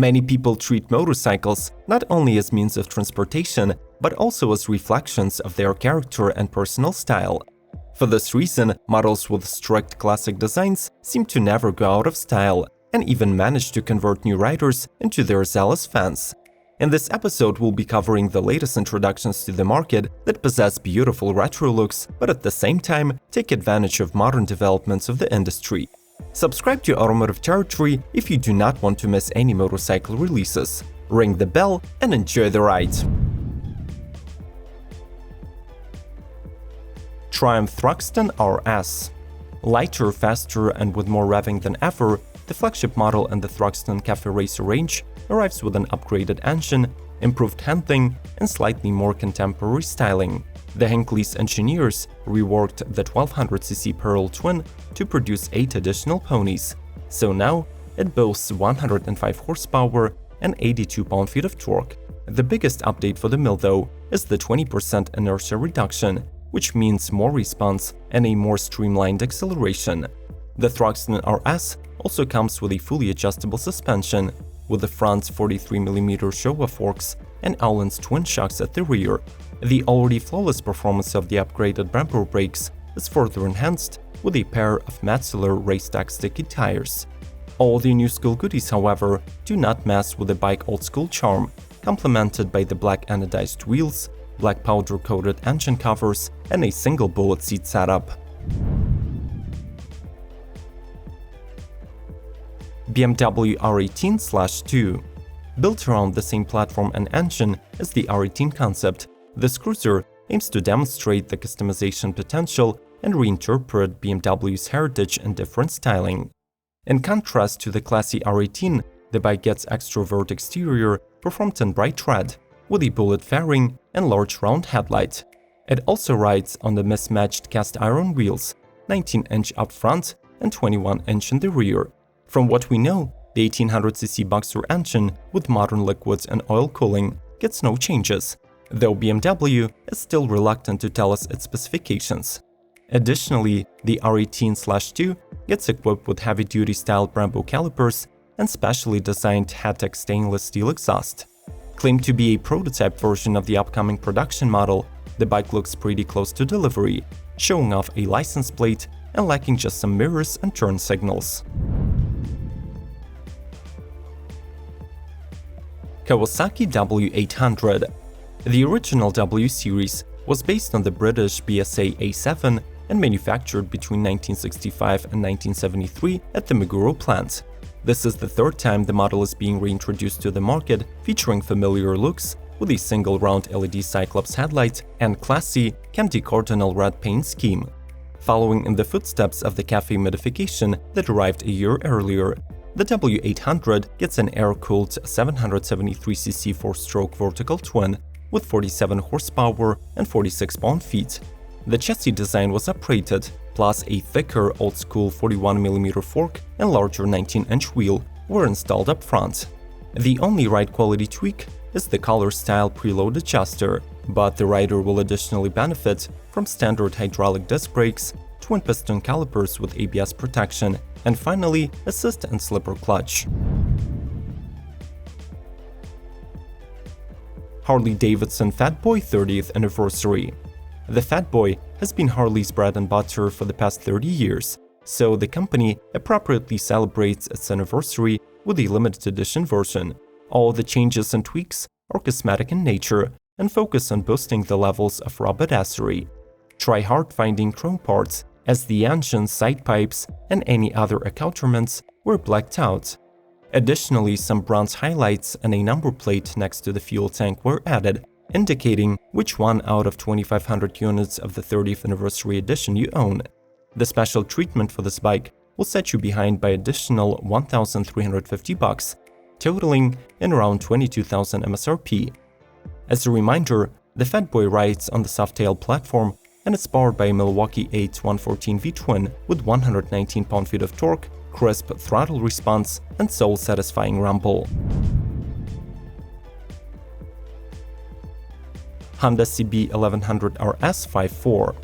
Many people treat motorcycles not only as means of transportation, but also as reflections of their character and personal style. For this reason, models with strict classic designs seem to never go out of style, and even manage to convert new riders into their zealous fans. In this episode, we'll be covering the latest introductions to the market that possess beautiful retro looks, but at the same time take advantage of modern developments of the industry. Subscribe to Automotive Territory if you do not want to miss any motorcycle releases. Ring the bell and enjoy the ride! Triumph THRUXTON RS. Lighter, faster, and with more revving than ever, the flagship model in the THRUXTON Cafe Racer range arrives with an upgraded engine, improved handling, and slightly more contemporary styling. The Hinckley's engineers reworked the 1200cc Pearl Twin to produce 8 additional ponies, so now it boasts 105 horsepower and 82 pound-feet of torque. The biggest update for the mill, though, is the 20% inertia reduction, which means more response and a more streamlined acceleration. The THRUXTON RS also comes with a fully adjustable suspension, with the front's 43mm Showa forks and Öhlins twin shocks at the rear. The already flawless performance of the upgraded Brembo brakes is further enhanced with a pair of Metzeler racetrack sticky tires. All the new school goodies, however, do not mess with the bike old-school charm, complemented by the black anodized wheels, black powder-coated engine covers, and a single bullet seat setup. BMW R18/2. Built around the same platform and engine as the R18 concept, this cruiser aims to demonstrate the customization potential and reinterpret BMW's heritage in different styling. In contrast to the classy R18, the bike gets extrovert exterior performed in bright red, with a bullet fairing and large round headlight. It also rides on the mismatched cast iron wheels, 19-inch up front and 21-inch in the rear. From what we know, the 1800cc Boxer engine with modern liquids and oil cooling gets no changes, though BMW is still reluctant to tell us its specifications. Additionally, the R18/2 gets equipped with heavy-duty style Brembo calipers and specially designed Hatec stainless steel exhaust. Claimed to be a prototype version of the upcoming production model, the bike looks pretty close to delivery, showing off a license plate and lacking just some mirrors and turn signals. Kawasaki W800. The original W series was based on the British BSA A7 and manufactured between 1965 and 1973 at the Meguro plant. This is the third time the model is being reintroduced to the market, featuring familiar looks with a single round LED Cyclops headlight and classy candy cardinal red paint scheme. Following in the footsteps of the Cafe modification that arrived a year earlier, the W800 gets an air-cooled 773cc 4-stroke vertical twin with 47 horsepower and 46 pound-feet. The chassis design was upgraded, plus a thicker old-school 41mm fork and larger 19-inch wheel were installed up front. The only ride-quality tweak is the color-style preload adjuster, but the rider will additionally benefit from standard hydraulic disc brakes, twin-piston calipers with ABS protection, and finally, assist and slipper clutch. Harley-Davidson Fatboy 30th Anniversary. The Fatboy has been Harley's bread and butter for the past 30 years, so the company appropriately celebrates its anniversary with a limited edition version. All the changes and tweaks are cosmetic in nature and focus on boosting the levels of raw badassery. Try hard finding chrome parts, as the engine, side pipes, and any other accoutrements were blacked out. Additionally, some bronze highlights and a number plate next to the fuel tank were added, indicating which one out of 2,500 units of the 30th anniversary edition you own. The special treatment for this bike will set you behind by additional $1,350, totaling in around $22,000 MSRP. As a reminder, the Fatboy rides on the Softail platform and it's powered by a Milwaukee 8 114 V-twin with 119 pound-feet of torque, crisp throttle response, and soul-satisfying rumble. Honda CB1100 RS 5.4.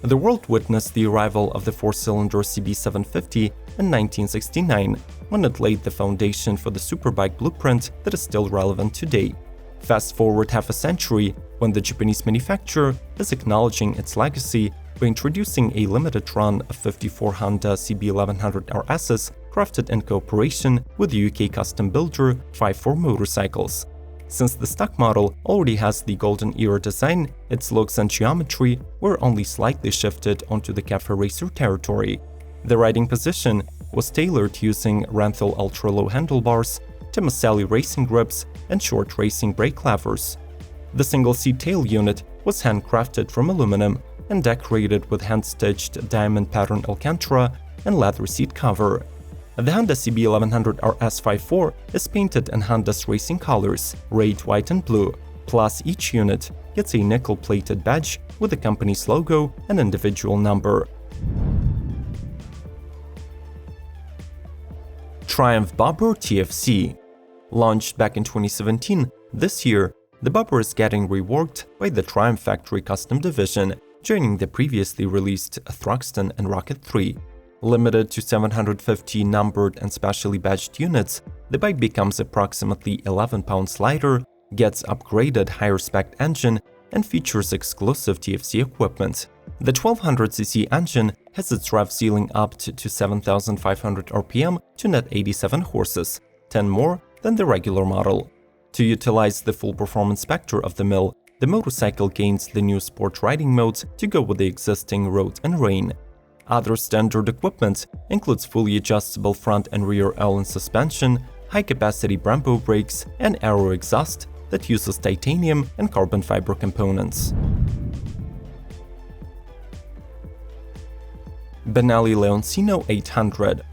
The world witnessed the arrival of the four-cylinder CB750 in 1969, when it laid the foundation for the superbike blueprint that is still relevant today. Fast forward half a century, when the Japanese manufacturer is acknowledging its legacy by introducing a limited run of 54 Honda CB1100 RSs crafted in cooperation with the UK custom builder 54 Motorcycles. Since the stock model already has the golden era design, its looks and geometry were only slightly shifted onto the cafe racer territory. The riding position was tailored using Renthal ultra-low handlebars, Tomaselli racing grips, and short racing brake levers. The single-seat tail unit was handcrafted from aluminum and decorated with hand-stitched diamond pattern Alcantara and leather seat cover. The Honda CB1100 RS54 is painted in Honda's racing colors, red, white and blue, plus each unit gets a nickel-plated badge with the company's logo and individual number. Triumph Bobber TFC. Launched back in 2017, this year, the Bobber is getting reworked by the Triumph Factory Custom Division, joining the previously released THRUXTON and Rocket 3. Limited to 750 numbered and specially badged units, the bike becomes approximately 11 pounds lighter, gets upgraded higher-spec engine, and features exclusive TFC equipment. The 1200cc engine has its rev ceiling upped to 7,500 RPM to net 87 horses, 10 more than the regular model. To utilize the full performance spectrum of the mill, the motorcycle gains the new sport riding modes to go with the existing road and rain. Other standard equipment includes fully adjustable front and rear Allen suspension, high-capacity Brembo brakes, and aero exhaust that uses titanium and carbon fiber components. Benelli Leoncino 800.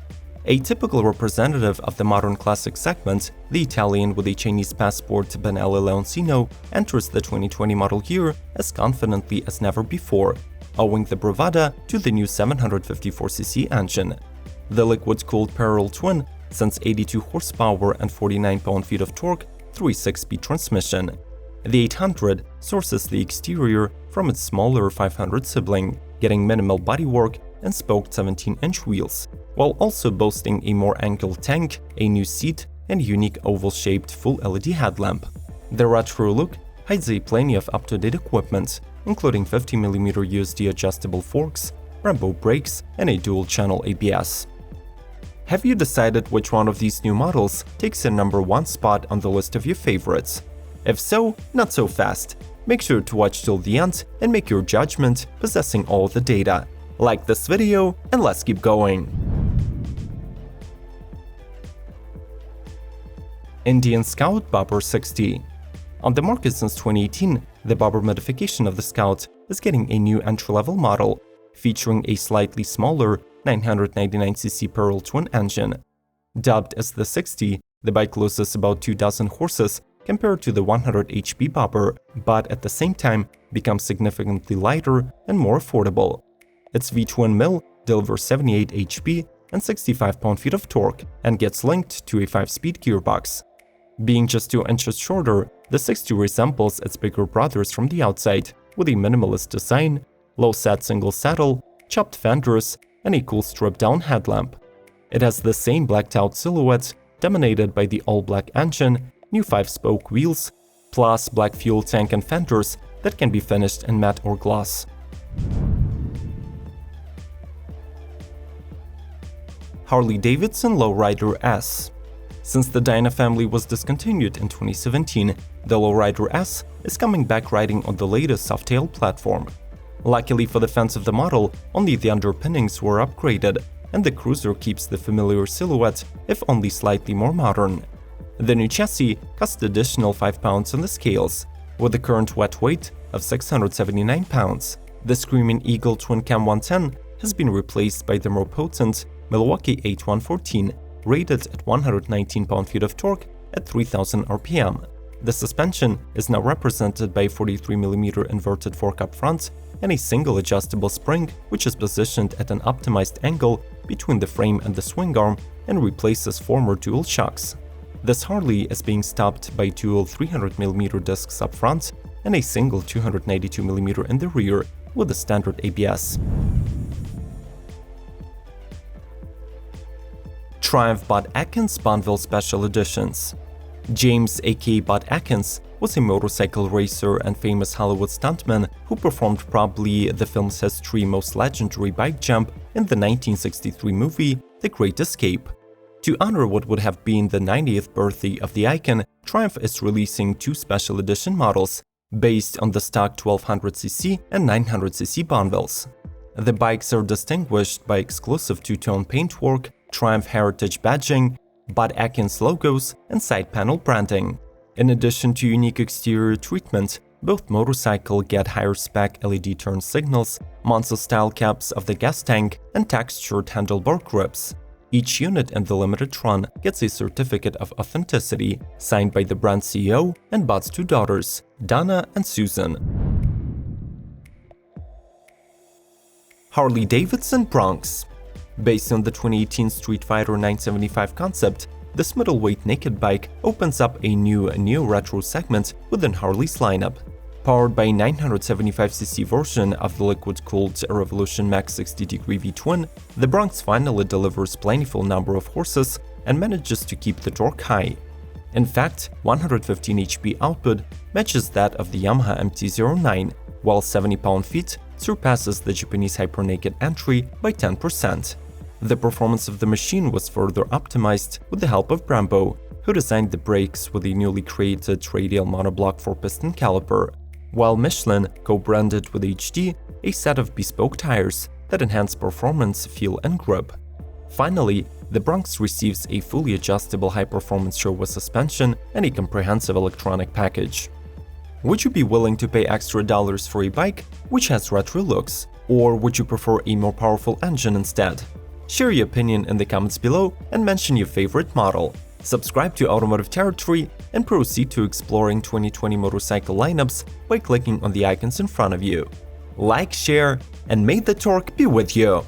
A typical representative of the modern classic segment, the Italian with a Chinese passport Benelli Leoncino enters the 2020 model year as confidently as never before, owing the bravada to the new 754cc engine. The liquid-cooled parallel twin sends 82 horsepower and 49 pound-feet of torque through a 6-speed transmission. The 800 sources the exterior from its smaller 500 sibling, getting minimal bodywork and spoked 17-inch wheels, while also boasting a more angled tank, a new seat, and unique oval-shaped full LED headlamp. The retro look hides plenty of up-to-date equipment, including 50mm USD adjustable forks, Brembo brakes, and a dual-channel ABS. Have you decided which one of these new models takes the #1 spot on the list of your favorites? If so, not so fast. Make sure to watch till the end and make your judgment possessing all the data. Like this video and let's keep going. Indian Scout Bobber 60. On the market since 2018, the Bobber modification of the Scout is getting a new entry-level model, featuring a slightly smaller 999cc parallel twin engine. Dubbed as the 60, the bike loses about 2 dozen horses compared to the 100 HP Bobber, but at the same time becomes significantly lighter and more affordable. Its V-twin mill delivers 78 HP and 65 pound-feet of torque and gets linked to a 5-speed gearbox. Being just 2 inches shorter, the 60 resembles its bigger brothers from the outside, with a minimalist design, low-set single saddle, chopped fenders, and a cool stripped-down headlamp. It has the same blacked-out silhouette, dominated by the all-black engine, new 5-spoke wheels, plus black fuel tank and fenders that can be finished in matte or gloss. Harley-Davidson Lowrider S. Since the Dyna family was discontinued in 2017, the Lowrider S is coming back riding on the latest Softail platform. Luckily for the fans of the model, only the underpinnings were upgraded, and the cruiser keeps the familiar silhouette, if only slightly more modern. The new chassis cost additional 5 pounds on the scales, with the current wet weight of 679 pounds. The Screaming Eagle Twin Cam 110 has been replaced by the more potent Milwaukee 8114, rated at 119 pound-feet of torque at 3000 RPM. The suspension is now represented by a 43mm inverted fork up front and a single adjustable spring, which is positioned at an optimized angle between the frame and the swing arm and replaces former dual shocks. This Harley is being stopped by dual 300mm discs up front and a single 292mm in the rear, with a standard ABS. Triumph Bud Atkins Bonneville Special Editions. James aka Bud Atkins was a motorcycle racer and famous Hollywood stuntman who performed probably the film's history's most legendary bike jump in the 1963 movie The Great Escape. To honor what would have been the 90th birthday of the icon, Triumph is releasing two special edition models based on the stock 1200cc and 900cc Bonnevilles. The bikes are distinguished by exclusive two-tone paintwork, Triumph heritage badging, Bud Atkins logos, and side panel branding. In addition to unique exterior treatment, both motorcycles get higher spec LED turn signals, monster-style caps of the gas tank, and textured handlebar grips. Each unit in the limited run gets a certificate of authenticity signed by the brand CEO and Bud's two daughters, Donna and Susan. Harley-Davidson Bronx. Based on the 2018 Streetfighter 975 concept, this middleweight naked bike opens up a new neo-retro segment within Harley's lineup. Powered by a 975cc version of the liquid-cooled Revolution Max 60-degree V-twin, the Bronx finally delivers plentiful number of horses and manages to keep the torque high. In fact, 115 HP output matches that of the Yamaha MT-09, while 70 pound-feet surpasses the Japanese Hypernaked entry by 10%. The performance of the machine was further optimized with the help of Brembo, who designed the brakes with a newly created radial monoblock 4-piston caliper, while Michelin co-branded with HD a set of bespoke tires that enhance performance, feel, and grip. Finally, the Bronx receives a fully adjustable high-performance Showa suspension and a comprehensive electronic package. Would you be willing to pay extra dollars for a bike which has retro looks, or would you prefer a more powerful engine instead? Share your opinion in the comments below and mention your favorite model. Subscribe to Automotive Territory and proceed to exploring 2020 motorcycle lineups by clicking on the icons in front of you. Like, share, and may the torque be with you!